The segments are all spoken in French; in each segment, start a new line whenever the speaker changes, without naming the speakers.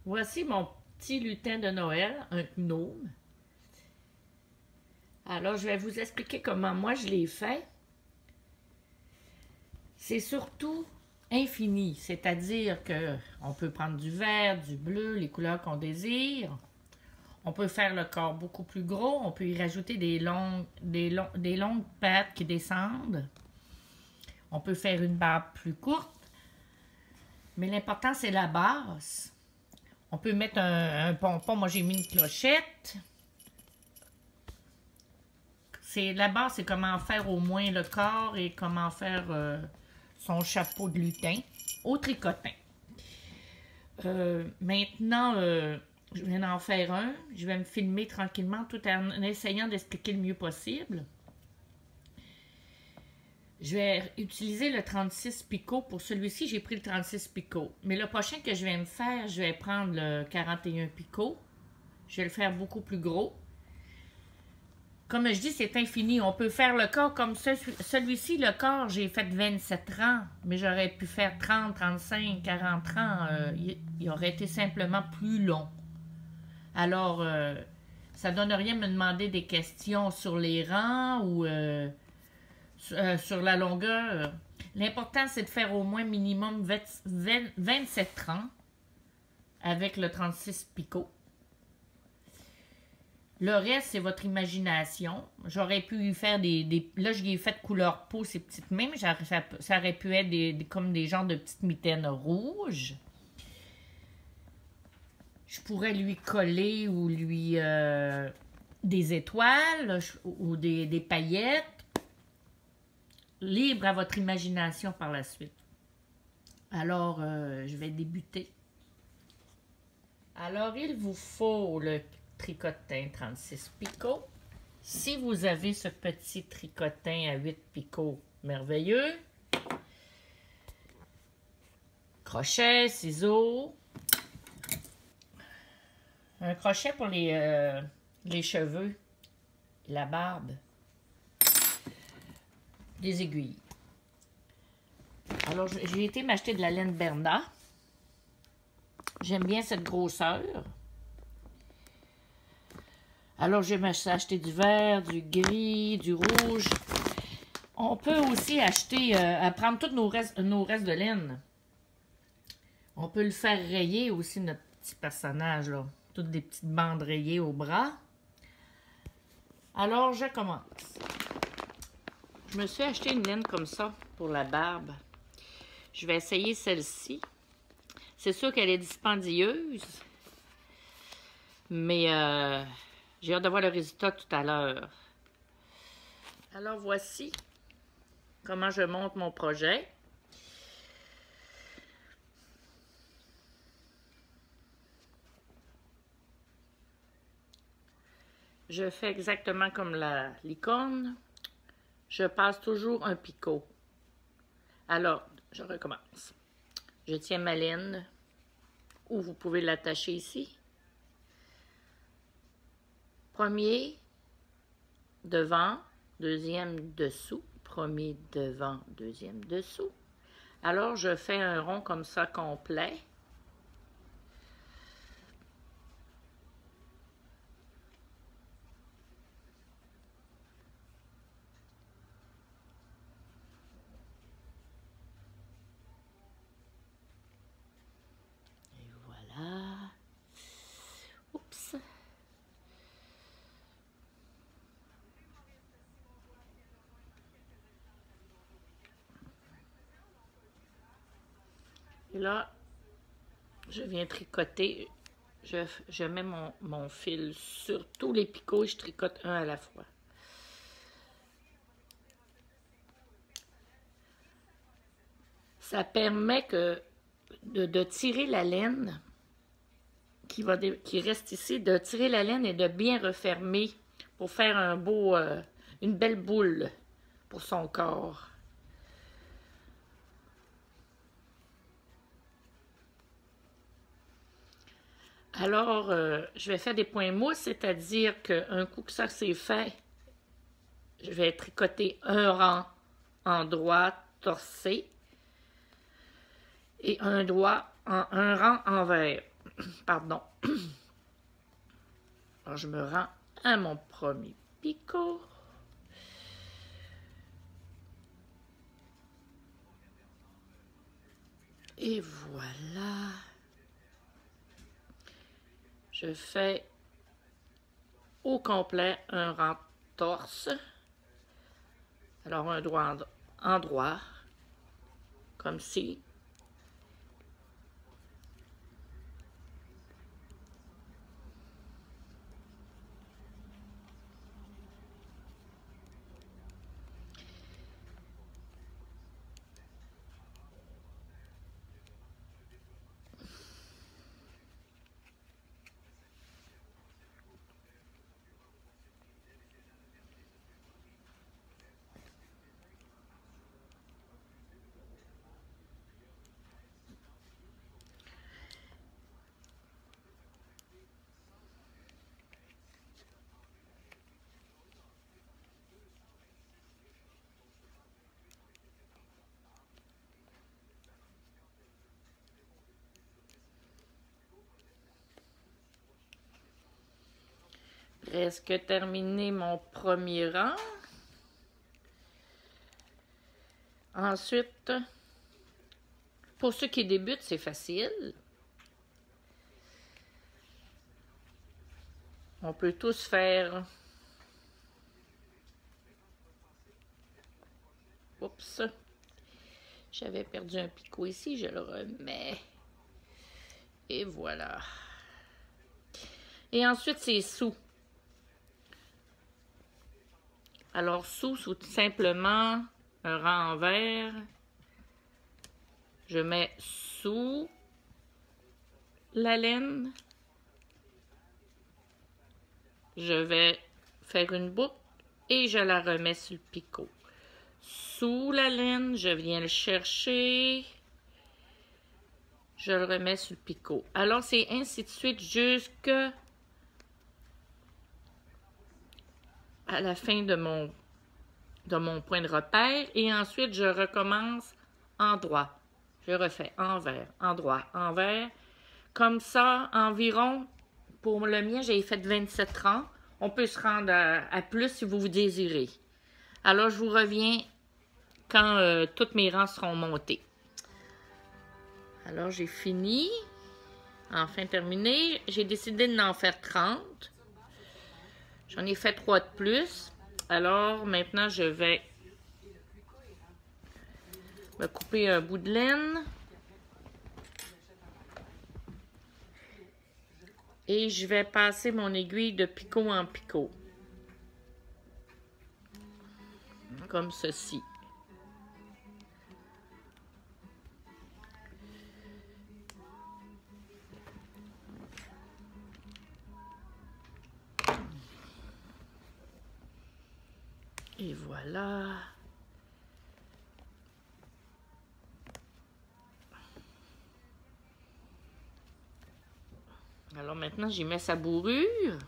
Voici mon petit lutin de Noël, un gnome. Alors, je vais vous expliquer comment moi je l'ai fait. C'est surtout infini, c'est-à-dire qu'on peut prendre du vert, du bleu, les couleurs qu'on désire. On peut faire le corps beaucoup plus gros, on peut y rajouter des longues pattes qui descendent. On peut faire une barbe plus courte, mais l'important c'est la base. On peut mettre un pompon, moi j'ai mis une clochette. La base, c'est comment faire au moins le corps et comment faire son chapeau de lutin au tricotin. Maintenant, je viens d'en faire un. Je vais me filmer tranquillement tout en essayant d'expliquer le mieux possible. Je vais utiliser le 36 picot. Pour celui-ci, j'ai pris le 36 picot. Mais le prochain que je vais me faire, je vais prendre le 41 picot. Je vais le faire beaucoup plus gros. Comme je dis, c'est infini. On peut faire le corps comme ça. Celui-ci, le corps, j'ai fait 27 rangs. Mais j'aurais pu faire 30, 35, 40 rangs. Il aurait été simplement plus long. Alors, ça ne donne rien de me demander des questions sur les rangs ou sur la longueur. L'important, c'est de faire au moins minimum 27 rangs avec le 36 picot. Le reste, c'est votre imagination. J'aurais pu faire là, je l'ai fait couleur peau, ces petites mains, mais ça aurait pu être comme des genres de petites mitaines rouges. Je pourrais lui coller ou lui des étoiles ou des paillettes. Libre à votre imagination par la suite. Alors, je vais débuter. Alors, il vous faut le tricotin 36 picots. Si vous avez ce petit tricotin à 8 picots, merveilleux. Crochet, ciseaux. Un crochet pour les cheveux, la barbe. Des aiguilles. Alors, j'ai été m'acheter de la laine Bernat. J'aime bien cette grosseur. Alors, j'ai acheté du vert, du gris, du rouge. On peut aussi acheter, prendre tous nos restes de laine. On peut le faire rayer aussi, notre petit personnage, là. Toutes des petites bandes rayées au bras. Alors, je commence. Je me suis acheté une laine comme ça pour la barbe. Je vais essayer celle-ci. C'est sûr qu'elle est dispendieuse, mais j'ai hâte de voir le résultat tout à l'heure. Alors, voici comment je monte mon projet. Je fais exactement comme la licorne. Je passe toujours un picot. Alors, je recommence. Je tiens ma laine, ou vous pouvez l'attacher ici. Premier, devant, deuxième, dessous. Premier, devant, deuxième, dessous. Alors, je fais un rond comme ça complet. Oups. Et là, je viens tricoter. Je mets mon fil sur tous les picots et je tricote un à la fois. Ça permet de tirer la laine qui reste ici, de tirer la laine et de bien refermer pour faire une belle boule pour son corps. Alors, je vais faire des points mousses, c'est-à-dire qu'un coup que ça c'est fait, je vais tricoter un rang en droite torsé et un rang envers. Pardon. Alors, je me rends à mon premier picot. Et voilà. Je fais au complet un rang torse. Alors, un droit en droit, comme ci. Presque terminé mon premier rang. Ensuite, pour ceux qui débutent, c'est facile. On peut tous faire... Oups! J'avais perdu un picot ici, je le remets. Et voilà. Et ensuite, c'est sous. Alors, sous, tout simplement, un rang envers. Je mets sous la laine. Je vais faire une boucle et je la remets sur le picot. Sous la laine, je viens le chercher. Je le remets sur le picot. Alors, c'est ainsi de suite jusqu'à la fin de mon point de repère. Et ensuite, je recommence en droit. Je refais envers, en droit, envers. Comme ça, environ, pour le mien, j'ai fait 27 rangs. On peut se rendre à plus si vous désirez. Alors, je vous reviens quand tous mes rangs seront montés. Alors, j'ai fini. Enfin terminé. J'ai décidé d'en faire 30. J'en ai fait 3 de plus. Alors, maintenant, je vais me couper un bout de laine. Et je vais passer mon aiguille de picot en picot. Comme ceci. Et voilà. Alors maintenant, j'y mets sa bourrure.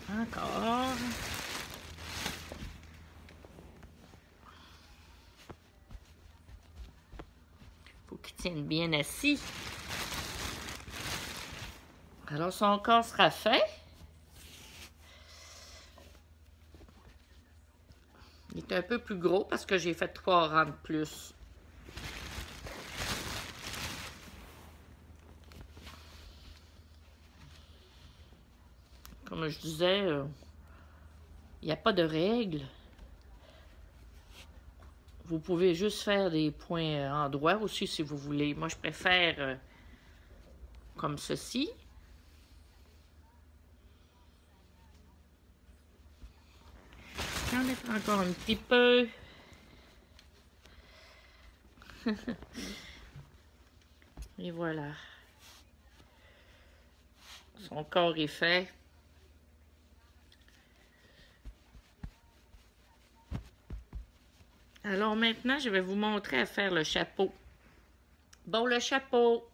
Encore. Faut qu'il tienne bien assis. Alors, son corps sera fait. Il est un peu plus gros parce que j'ai fait 3 rangs de plus. Comme je disais, il n'y a pas de règle. Vous pouvez juste faire des points en droit aussi si vous voulez. Moi, je préfère comme ceci. J'en mettre encore un petit peu. Et voilà. Son corps est fait. Alors maintenant, je vais vous montrer à faire le chapeau. Bon, le chapeau,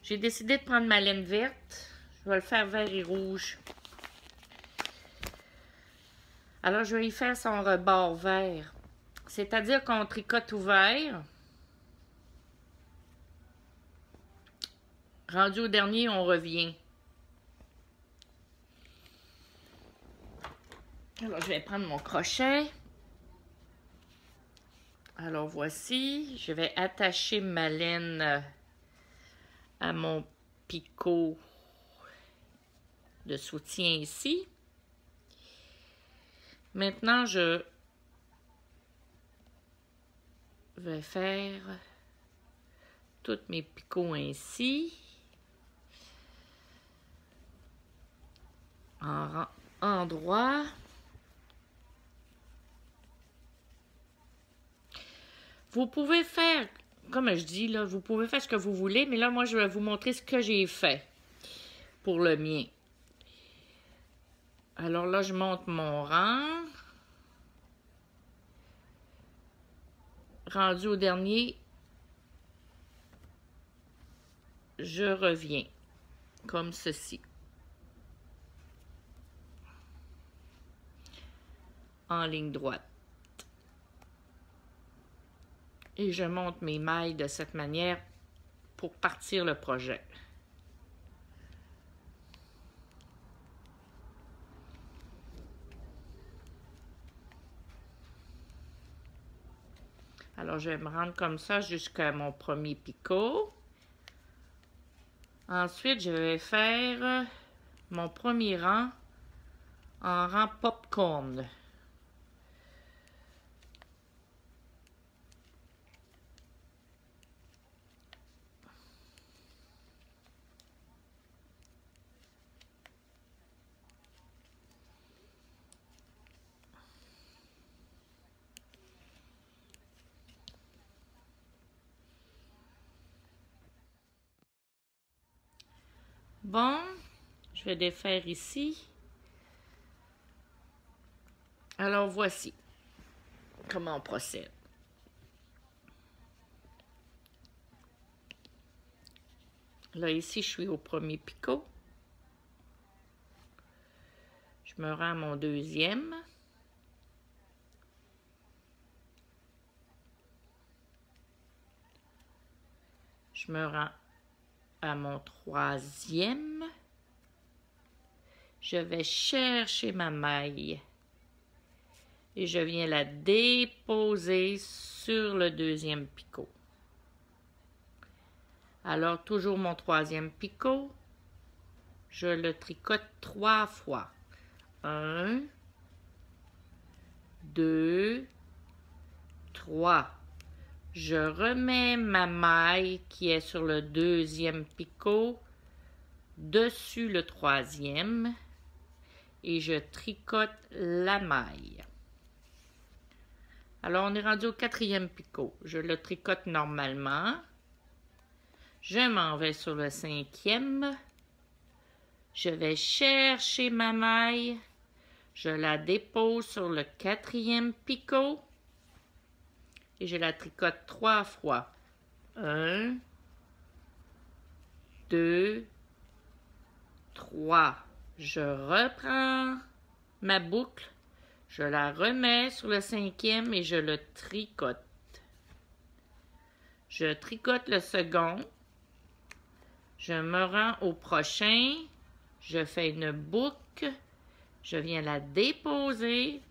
j'ai décidé de prendre ma laine verte. Je vais le faire vert et rouge. Alors, je vais y faire son rebord vert. C'est-à-dire qu'on tricote ouvert. Rendu au dernier, on revient. Alors, je vais prendre mon crochet. Alors, voici. Je vais attacher ma laine à mon picot de soutien ici. Maintenant, je vais faire tous mes picots ainsi. En rang endroit. Vous pouvez faire, comme je dis, là, vous pouvez faire ce que vous voulez, mais là, moi, je vais vous montrer ce que j'ai fait pour le mien. Alors là, je monte mon rang. Rendu au dernier, je reviens, comme ceci. En ligne droite. Et je monte mes mailles de cette manière pour partir le projet. Alors, je vais me rendre comme ça jusqu'à mon premier picot. Ensuite, je vais faire mon premier rang en rang popcorn. Bon, je vais défaire ici. Alors, voici comment on procède. Là, ici, je suis au premier picot. Je me rends à mon deuxième. Je me rends à mon troisième. Je vais chercher ma maille et je viens la déposer sur le deuxième picot. Alors, toujours mon troisième picot, je le tricote 3 fois. 1, 2, 3. Je remets ma maille qui est sur le deuxième picot dessus le troisième et je tricote la maille. Alors, on est rendu au quatrième picot. Je le tricote normalement. Je m'en vais sur le cinquième. Je vais chercher ma maille. Je la dépose sur le quatrième picot. Et je la tricote 3 fois. 1, 2, 3. Je reprends ma boucle. Je la remets sur le cinquième et je le tricote. Je tricote le second. Je me rends au prochain. Je fais une boucle. Je viens la déposer.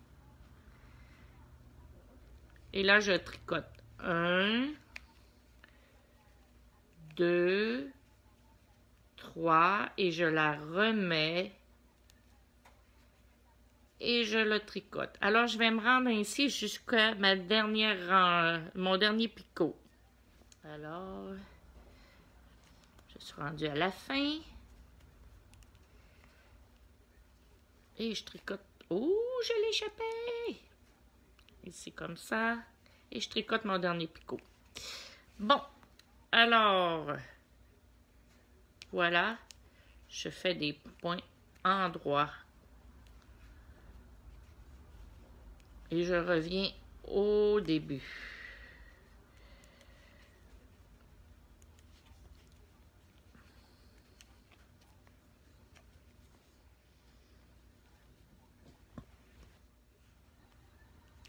Et là, je tricote 1, 2, 3 et je la remets et je le tricote. Alors, je vais me rendre ainsi jusqu'à mon dernier picot. Alors, je suis rendue à la fin. Et je tricote. Oh, je l'ai échappé! Ici, comme ça. Et je tricote mon dernier picot. Bon, alors, voilà. Je fais des points endroits. Et je reviens au début.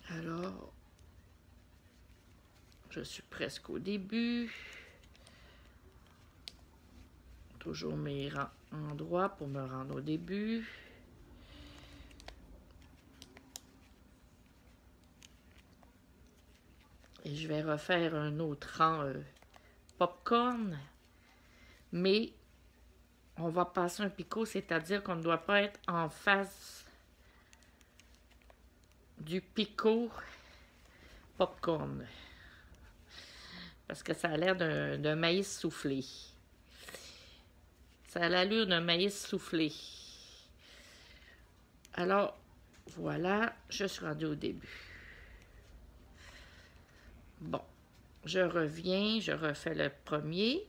Alors, je suis presque au début. Toujours mes rangs endroits pour me rendre au début. Et je vais refaire un autre rang popcorn. Mais on va passer un picot, c'est-à-dire qu'on ne doit pas être en face du picot popcorn. Parce que ça a l'air d'un maïs soufflé. Ça a l'allure d'un maïs soufflé. Alors, voilà, je suis rendue au début. Bon, je reviens, je refais le premier.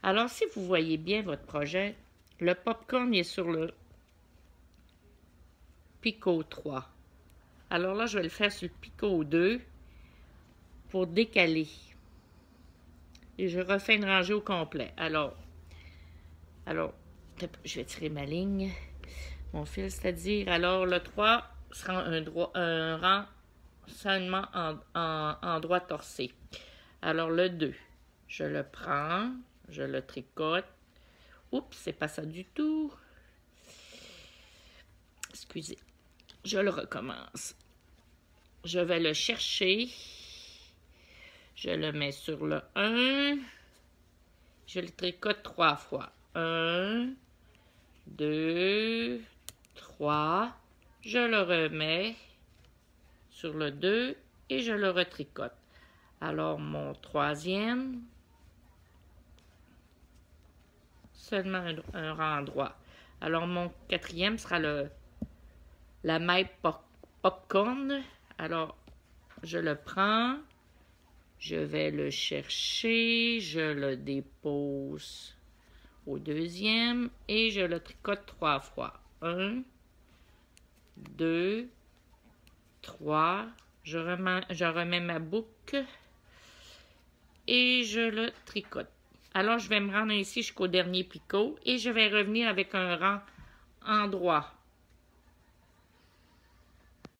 Alors, si vous voyez bien votre projet, le popcorn est sur le picot 3. Alors là, je vais le faire sur le picot 2 pour décaler. Et je refais une rangée au complet. Alors, je vais tirer ma ligne, mon fil, c'est-à-dire, alors le 3 sera un rang seulement en droit torsé. Alors le 2, je le prends, je le tricote. Oups, c'est pas ça du tout. Excusez, je le recommence. Je vais le chercher. Je le mets sur le 1. Je le tricote 3 fois. 1, 2, 3. Je le remets sur le 2 et je le retricote. Alors, mon troisième, seulement un rang droit. Alors, mon quatrième sera la maille popcorn. Alors, je le prends, je vais le chercher, je le dépose au deuxième et je le tricote 3 fois. 1, 2, 3. Je remets ma boucle et je le tricote. Alors, je vais me rendre ici jusqu'au dernier picot et je vais revenir avec un rang en droit.